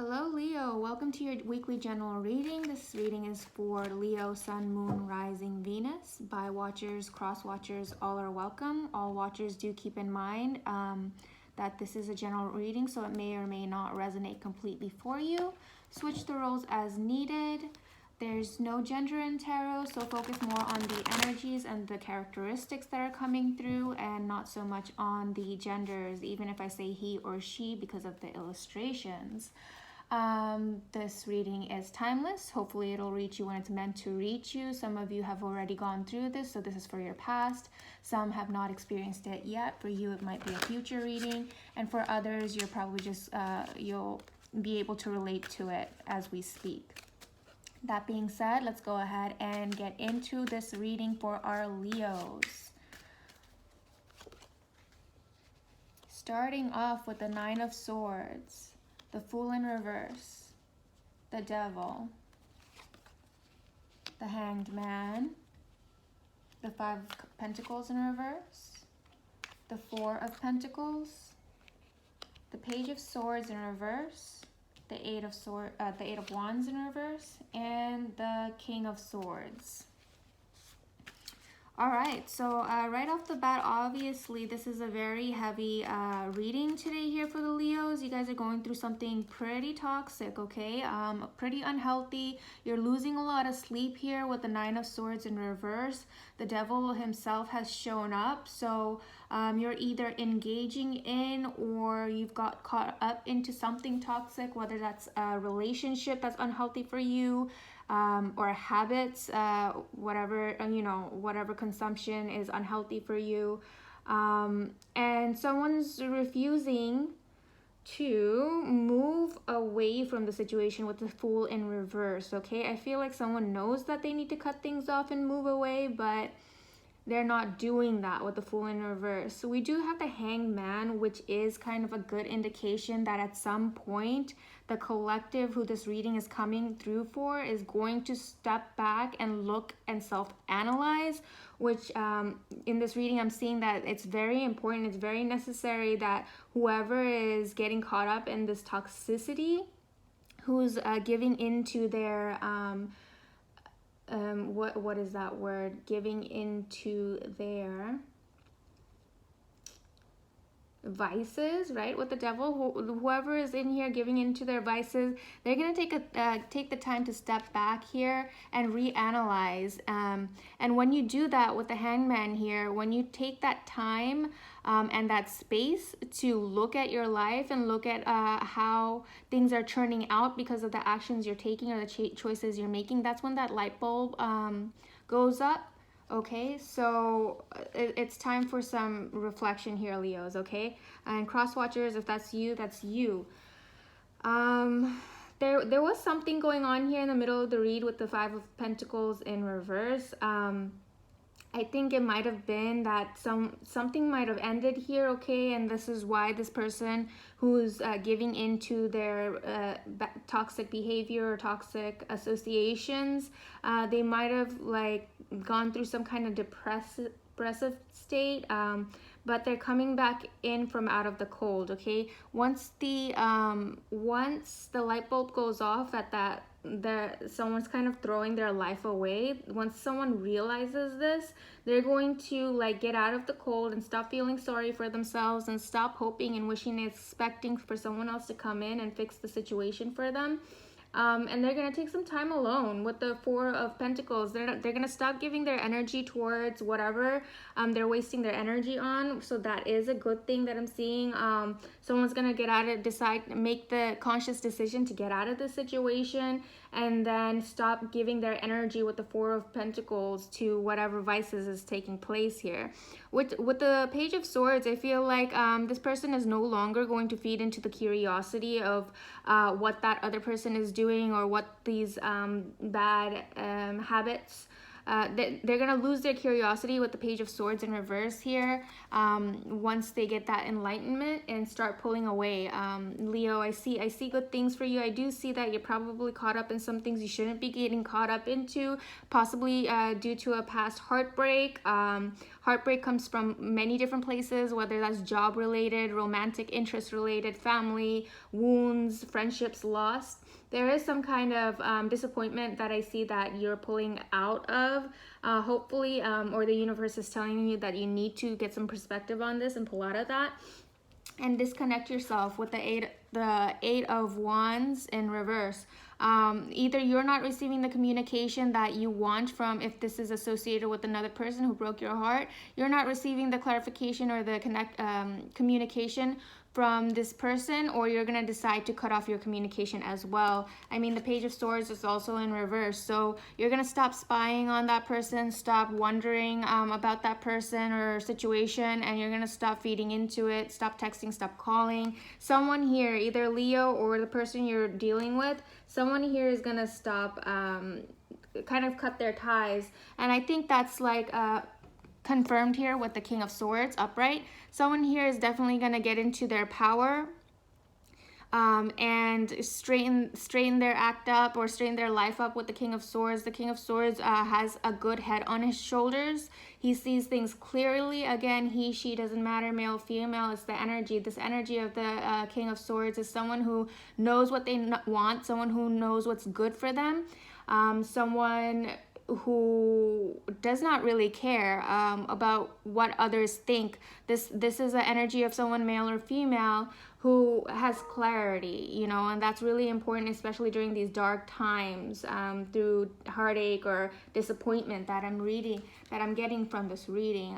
Hello Leo, welcome to your weekly general reading. This reading is for Leo, Sun, Moon, Rising, Venus. By watchers, cross watchers, all are welcome. All watchers do keep in mind that this is a general reading, so it may or may not resonate completely for you. Switch the roles as needed. There's no gender in tarot, so focus more on the energies and the characteristics that are coming through and not so much on the genders, even if I say he or she because of the illustrations. This reading is timeless. Hopefully it'll reach you when it's meant to reach you. Some of you have already gone through this, so this is for your past. Some have not experienced it yet. For you, it might be a future reading. And for others, you're probably just, you'll be able to relate to it as we speak. That being said, let's go ahead and get into this reading for our Leos. Starting off with the Nine of Swords, the Fool in reverse, the Devil, the Hanged Man, the Five of Pentacles in reverse, the Four of Pentacles, the Page of Swords in reverse, the Eight of Wands in reverse, and the King of Swords. All right, so right off the bat, obviously, this is a very heavy reading today here for the Leos. You guys are going through something pretty toxic, okay? Pretty unhealthy. You're losing a lot of sleep here with the Nine of Swords in reverse. The Devil himself has shown up, so you're either engaging in or you've got caught up into something toxic, whether that's a relationship that's unhealthy for you, or habits, whatever, whatever consumption is unhealthy for you. And someone's refusing to move away from the situation with the Fool in reverse, okay? I feel like someone knows that they need to cut things off and move away, but they're not doing that with the Fool in reverse. So we do have the Hanged Man, which is kind of a good indication that at some point the collective who this reading is coming through for is going to step back and look and self-analyze, which in this reading I'm seeing that it's very important, it's very necessary that whoever is getting caught up in this toxicity, who's giving into their what is that word? Giving into their vices, right? With the Devil, whoever is in here giving into their vices, they're gonna take the time to step back here and reanalyze. And when you do that with the Hangman here, when you take that time and that space to look at your life and look at how things are turning out because of the actions you're taking or the choices you're making, that's when that light bulb goes up. Okay, so it's time for some reflection here, Leos, okay? And cross watchers, if that's you, that's you. There was something going on here in the middle of the read with the Five of Pentacles in reverse. I think it might have been that something might have ended here, okay? And this is why this person who's giving into their toxic behavior or toxic associations, they might have like gone through some kind of depressive state, but they're coming back in from out of the cold, okay? Once the light bulb goes off at that, someone's kind of throwing their life away. Once someone realizes this, they're going to like get out of the cold and stop feeling sorry for themselves and stop hoping and wishing and expecting for someone else to come in and fix the situation for them. And they're gonna take some time alone with the Four of Pentacles. They're gonna stop giving their energy towards whatever they're wasting their energy on. So that is a good thing that I'm seeing. Someone's gonna get out of make the conscious decision to get out of the situation and then stop giving their energy with the Four of Pentacles to whatever vices is taking place here. With the Page of Swords, I feel like this person is no longer going to feed into the curiosity of what that other person is doing or what these bad habits they're gonna lose their curiosity with the Page of Swords in reverse here, once they get that enlightenment and start pulling away. Leo, I see good things for you. I do see that you're probably caught up in some things you shouldn't be getting caught up into, possibly due to a past heartbreak. Heartbreak comes from many different places, whether that's job related, romantic interest related, family, wounds, friendships lost. There is some kind of disappointment that I see that you're pulling out of, hopefully, or the universe is telling you that you need to get some perspective on this and pull out of that and disconnect yourself with the eight of Wands in reverse. Either you're not receiving the communication that you want from, if this is associated with another person who broke your heart, you're not receiving the clarification or the communication from this person, or you're gonna decide to cut off your communication as well. I mean, the Page of Swords is also in reverse, so you're gonna stop spying on that person, stop wondering about that person or situation, and you're gonna stop feeding into it, stop texting, stop calling. Someone here, either Leo or the person you're dealing with, someone here is gonna stop, kind of cut their ties, and I think that's like confirmed here with the King of Swords upright. Someone here is definitely going to get into their power and straighten their act up or straighten their life up with the King of Swords. The King of Swords has a good head on his shoulders. He sees things clearly. Again, he, she, doesn't matter, male, female. It's the energy. This energy of the King of Swords is someone who knows what they want, someone who knows what's good for them, someone who does not really care about what others think. This is the energy of someone, male or female, who has clarity, you know, and that's really important, especially during these dark times, through heartache or disappointment that I'm getting from this reading.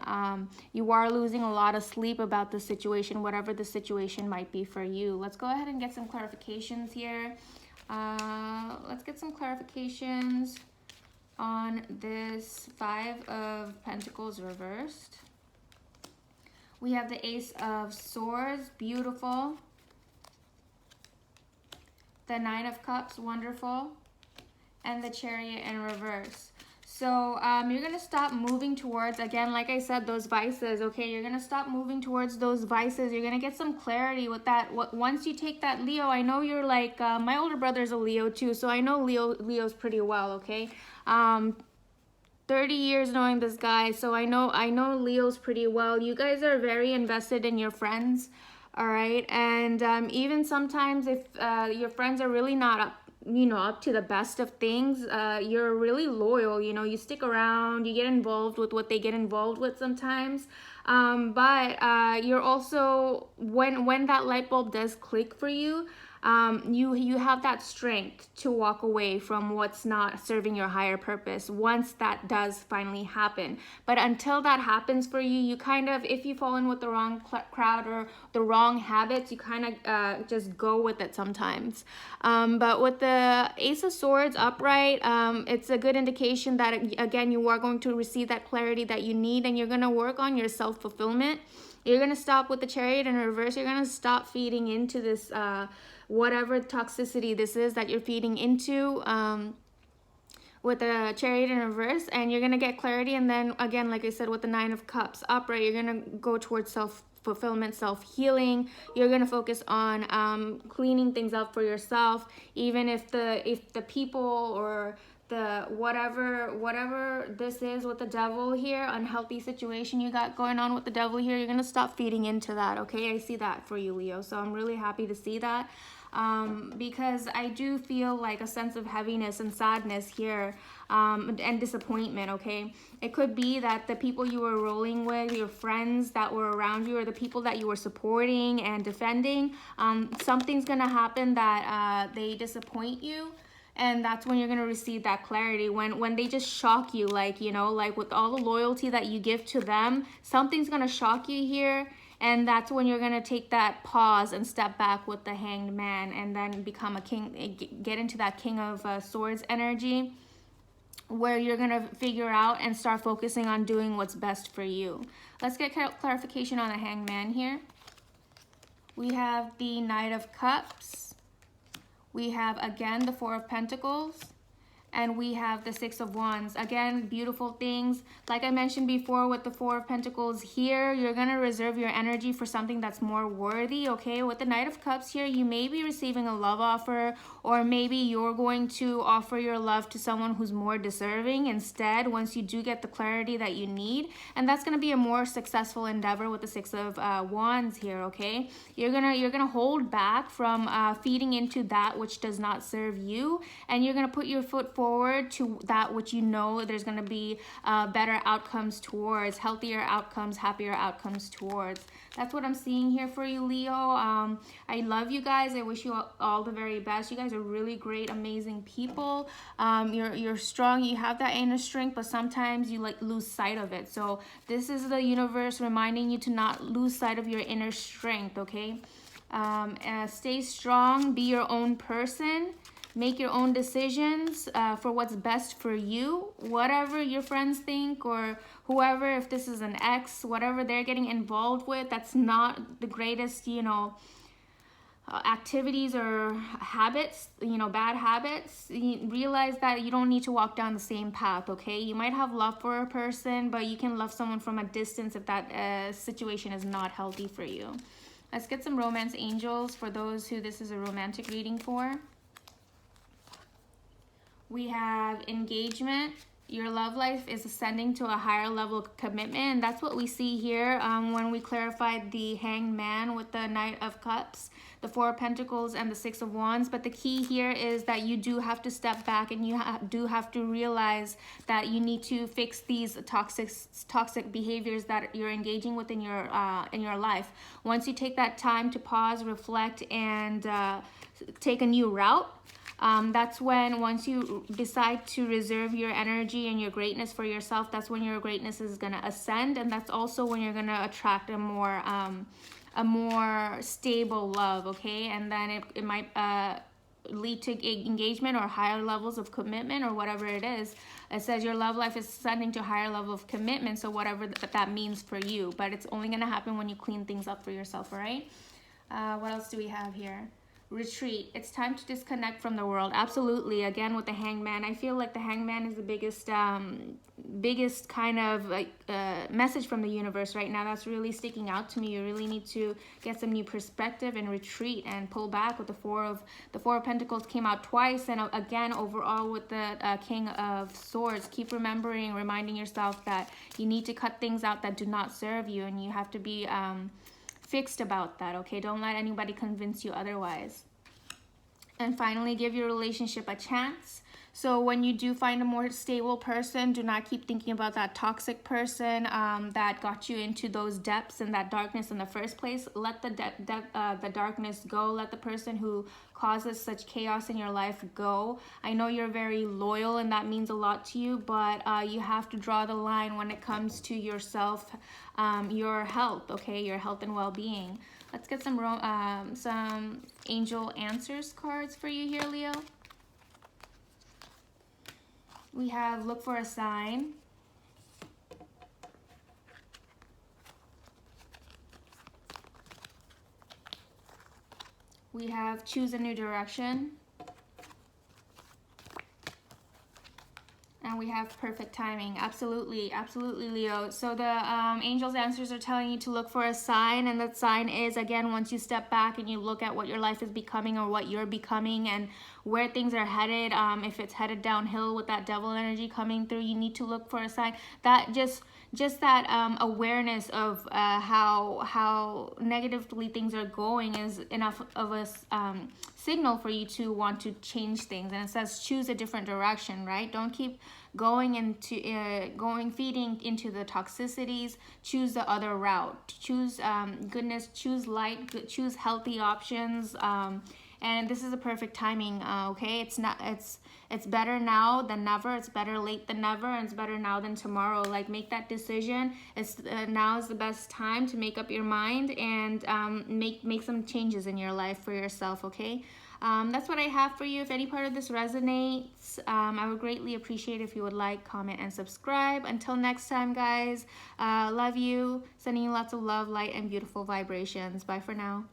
You are losing a lot of sleep about the situation, whatever the situation might be for you. Let's go ahead and get some clarifications here. Let's get some clarifications on this Five of Pentacles reversed. We have the Ace of Swords, beautiful. The Nine of Cups, wonderful. And the Chariot in reverse. So you're going to stop moving towards, again, like I said, those vices, okay? You're going to stop moving towards those vices. You're going to get some clarity with that. Once you take that Leo, I know you're like, my older brother's a Leo too, so I know Leo's pretty well, okay? 30 years knowing this guy, so I know Leo's pretty well. You guys are very invested in your friends, all right? And even sometimes if your friends are really not up to the best of things, you're really loyal, you know, you stick around, you get involved with what they get involved with sometimes, but you're also, when that light bulb does click for you, you have that strength to walk away from what's not serving your higher purpose once that does finally happen. But until that happens for you, you kind of, if you fall in with the wrong crowd or the wrong habits, you kind of just go with it sometimes. But with the Ace of Swords upright, it's a good indication that, again, you are going to receive that clarity that you need, and you're going to work on your self-fulfillment. You're going to stop with the Chariot in reverse. You're going to stop feeding into this whatever toxicity this is that you're feeding into with the Chariot in reverse, and you're going to get clarity. And then again, like I said, with the Nine of Cups upright, you're going to go towards self-fulfillment, self-healing. You're going to focus on cleaning things up for yourself, even if the people or the whatever this is with the devil here, unhealthy situation you got going on with the devil here, you're going to stop feeding into that, okay? I see that for you, Leo, so I'm really happy to see that, because I do feel like a sense of heaviness and sadness here, and disappointment, okay? It could be that the people you were rolling with, your friends that were around you, or the people that you were supporting and defending, something's going to happen that they disappoint you. And that's when you're going to receive that clarity, when they just shock you, like, you know, like with all the loyalty that you give to them, something's going to shock you here. And that's when you're going to take that pause and step back with the Hanged Man, and then become a king, get into that King of Swords energy, where you're going to figure out and start focusing on doing what's best for you. Let's get clarification on the Hanged Man here. We have the Knight of Cups. We have, again, the Four of Pentacles, And we have the Six of Wands. Again, beautiful things. Like I mentioned before with the Four of Pentacles here, you're going to reserve your energy for something that's more worthy, okay? With the Knight of Cups here, you may be receiving a love offer, or maybe you're going to offer your love to someone who's more deserving instead once you do get the clarity that you need. And that's going to be a more successful endeavor with the Six of Wands here, okay? You're gonna hold back from feeding into that which does not serve you, and you're going to put your foot forward to that which you know there's going to be better outcomes towards, healthier outcomes, happier outcomes towards. That's what I'm seeing here for you, Leo. I love you guys. I wish you all the very best. You guys are really great, amazing people. You're strong. You have that inner strength, but sometimes you like lose sight of it. So this is the universe reminding you to not lose sight of your inner strength, okay? Stay strong. Be your own person. Make your own decisions for what's best for you. Whatever your friends think, or whoever, if this is an ex, whatever they're getting involved with, that's not the greatest, you know, activities or habits, you know, bad habits. You realize that you don't need to walk down the same path, okay? You might have love for a person, but you can love someone from a distance if that situation is not healthy for you. Let's get some romance angels for those who this is a romantic reading for. We have engagement. Your love life is ascending to a higher level of commitment. And that's what we see here when we clarified the Hanged Man with the Knight of Cups, the Four of Pentacles, and the Six of Wands. But the key here is that you do have to step back, and you do have to realize that you need to fix these toxic behaviors that you're engaging with in your life. Once you take that time to pause, reflect, and take a new route, that's when, once you decide to reserve your energy and your greatness for yourself, that's when your greatness is going to ascend, and that's also when you're going to attract a more stable love, okay? And then it might lead to engagement or higher levels of commitment, or whatever it is. It says your love life is ascending to a higher level of commitment, so whatever that means for you, but it's only going to happen when you clean things up for yourself, all right? What else do we have here? Retreat. It's time to disconnect from the world. Absolutely. Again, with the Hanged Man, I feel like the Hanged Man is the biggest kind of like message from the universe right now that's really sticking out to me. You really need to get some new perspective and retreat and pull back. With the Four of Pentacles came out twice, and again overall with the King of Swords. Keep reminding yourself that you need to cut things out that do not serve you, and you have to be fixed about that, okay? Don't let anybody convince you otherwise. And finally, give your relationship a chance. So when you do find a more stable person, do not keep thinking about that toxic person that got you into those depths and that darkness in the first place. Let the darkness go. Let the person who causes such chaos in your life go. I know you're very loyal and that means a lot to you, but you have to draw the line when it comes to yourself, your health, okay? Your health and well-being. Let's get some angel answers cards for you here, Leo. We have look for a sign. We have choose a new direction. And we have perfect timing. Absolutely, absolutely, Leo. So the angels' answers are telling you to look for a sign, and that sign is, again, once you step back and you look at what your life is becoming or what you're becoming and where things are headed. If it's headed downhill with that devil energy coming through, you need to look for a sign. That just that awareness of how negatively things are going is enough of a signal for you to want to change things. And it says choose a different direction, right? Don't keep going into feeding into the toxicities. Choose the other route. Choose goodness. Choose light. Choose healthy options. And this is a perfect timing. Okay, it's better now than never. It's better late than never, and it's better now than tomorrow. Like, make that decision. It's now is the best time to make up your mind and make some changes in your life for yourself. Okay. That's what I have for you. If any part of this resonates, I would greatly appreciate if you would like, comment, and subscribe. Until next time, guys, love you. Sending you lots of love, light, and beautiful vibrations. Bye for now.